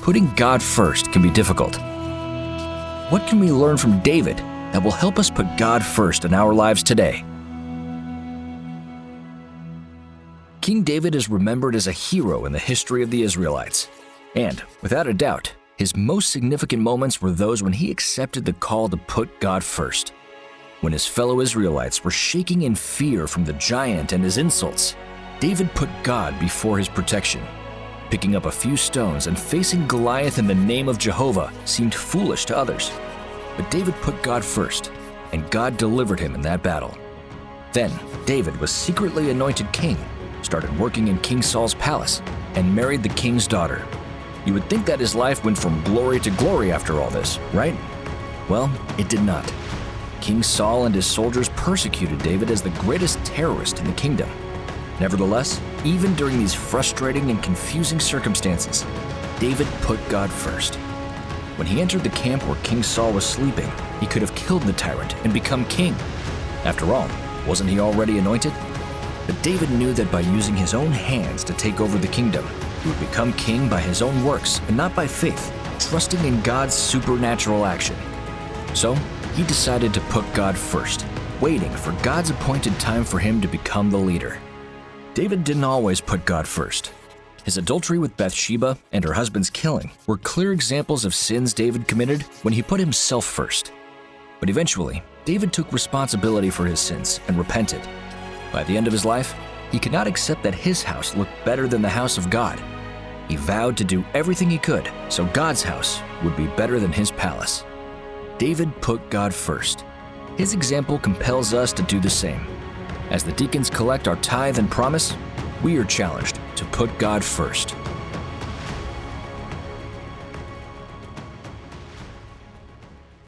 putting God first can be difficult. What can we learn from David that will help us put God first in our lives today? King David is remembered as a hero in the history of the Israelites. And, without a doubt, his most significant moments were those when he accepted the call to put God first. When his fellow Israelites were shaking in fear from the giant and his insults, David put God before his protection. Picking up a few stones and facing Goliath in the name of Jehovah seemed foolish to others. But David put God first, and God delivered him in that battle. Then, David was secretly anointed king, started working in King Saul's palace, and married the king's daughter. You would think that his life went from glory to glory after all this, right? Well, it did not. King Saul and his soldiers persecuted David as the greatest terrorist in the kingdom. Nevertheless, even during these frustrating and confusing circumstances, David put God first. When he entered the camp where King Saul was sleeping, he could have killed the tyrant and become king. After all, wasn't he already anointed? But David knew that by using his own hands to take over the kingdom, he would become king by his own works and not by faith, trusting in God's supernatural action. So, he decided to put God first, waiting for God's appointed time for him to become the leader. David didn't always put God first. His adultery with Bathsheba and her husband's killing were clear examples of sins David committed when he put himself first. But eventually, David took responsibility for his sins and repented. By the end of his life, he could not accept that his house looked better than the house of God. He vowed to do everything he could so God's house would be better than his palace. David put God first. His example compels us to do the same. As the deacons collect our tithe and promise, we are challenged to put God first.